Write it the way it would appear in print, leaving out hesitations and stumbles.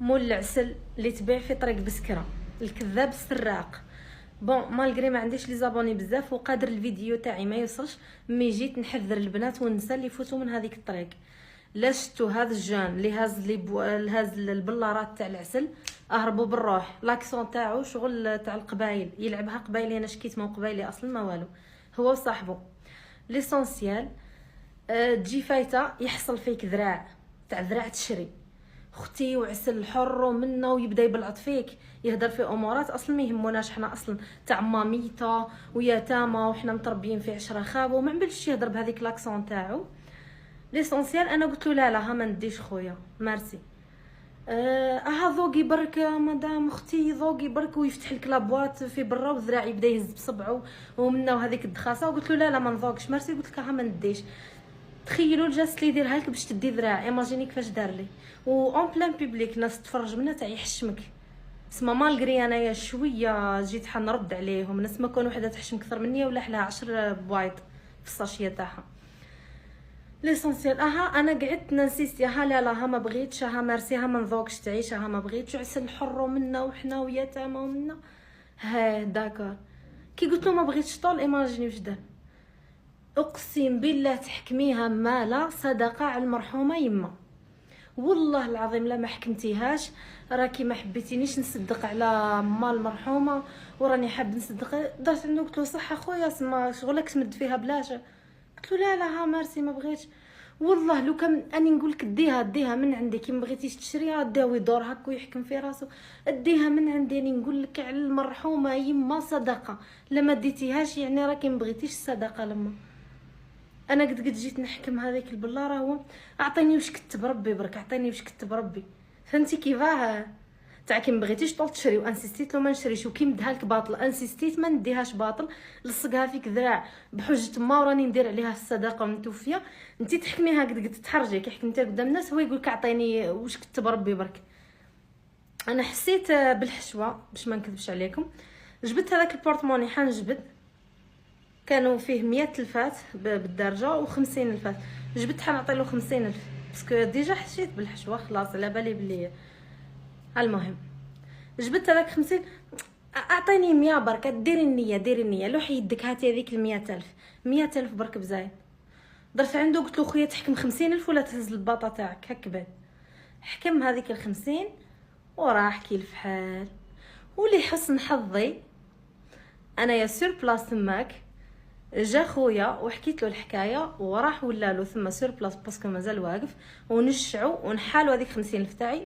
مول العسل اللي تبيع في طريق بسكره، الكذاب السراق. بون مالغري ما عنديش لي زابوني بزاف وقادر الفيديو تاعي ما يوصلش، مي جيت نحذر البنات والنساء اللي يفوتوا من هذيك الطريق. لا شفتوا هذا الجان اللي هاز البلارات تاع العسل، اهربوا بالروح. لاكسون تاعو شغل تاع القبايل، يلعبها قبايلي. انا شكيت من قبايلي اصلا ما والو، هو وصاحبه. ليسونسيال تجي فايته يحصل فيك ذراع تاع ذراع تشري اختي وعسل حر ومنه، ويبدا يبلعط فيك، يهدر في امورات اصلا ما يهموناش. حنا اصلا تاع ماميتا ويتامى وحنا متربيين في 10 خاب، وما نبلش يهدر بهذيك لاكسون تاعو. ليسونسيال انا قلت له لا ها ما نديش خويا ميرسي. ذوقي برك مدام اختي، ذوقي برك، ويفتح لك لابواط في برا وذراعي يبدا يهز بصبعه ومنه وهذيك الدخاسه. وقلت له لا ما نذوقش ميرسي، قلت لك ها ما نديش. تخيلوا الجاست اللي يديرها لك باش تدي ذراع، ايماجيني كيفاش دار لي. و اون بلان بوبليك ناس تفرج منا تاع يحشمك. اسما مالغري انايا شويه جيت حنرد عليهم، ناس ما كون وحده تحشم اكثر مني ولا حلها 10 بوايض في الساشيه تاعها. ليسونسيال انا قعدت ننسيست لا ما بغيتش، ميرسي، ما نذوقش تعيش، ما بغيتش. عسل حر منا وحنا ويتامى ومنا. داكور. كي قلت له ما بغيتش طول، ايماجيني واش دار. اقسم بالله تحكميها مالا صدقه على المرحومه يما، والله العظيم لا ما حكمتيهاش. راكي ما حبيتينيش نصدق على ما المرحومه، وراني حاب نصدق. درت عنده قلت له صح اخويا، سما شغلك تمد فيها بلاش. قلت له لا ميرسي ما بغيتش. والله لو كان اني نقول لك ديها من عندي، كي ما بغيتيش تشريها ديها ويدور هكا ويحكم في راسو. اديها من عندي، اني نقول لك على المرحومه يما صدقه. لما ديتيهاش يعني راكي ما بغيتيش الصدقه. لما انا قد جيت نحكم هذيك البلاره، هو اعطيني واش كتب ربي برك، اعطيني واش كتب ربي. فهمتي كيفاه تاع كي ما بغيتيش طول تشري وانسيستيت له ما نشريش، وكي مدها لك باطل انسيستيت ما نديهاش باطل، لصقها فيك ذراع بحجه ما وراني ندير عليها الصدقه ومتوفيه. انت تحكميها قد تتحرجي، كي حكمتيها قدام الناس هو يقول لك اعطيني واش كتب ربي برك. انا حسيت بالحشوه باش ما نكذبش عليكم. جبت هذاك البورتموني حنجبد، كانوا فيه 100 الفات بالدرجه و50 الفات. جبت حنعطي له 50 الف باسكو ديجا حسيت بالحشوه خلاص، على بالي بلي. المهم جبت هذاك 50. اعطيني 100 برك، ديري النيه لوحي يدك، هاتي هذيك 100 الف. 100 الف برك بزايد. درت عنده قلت له خويا تحكم 50 الف ولا تهز الباطه تاعك هك بعد. حكم هذيك 50 وراح كي الفحال. ولي حسن حظي انا يا سور بلاص تماك جا خويا وحكيت له الحكايه، وراح ولا له ثم سور بلاص باسكو مازال واقف، ونشعو ونحالو هذيك 50 الف تاعي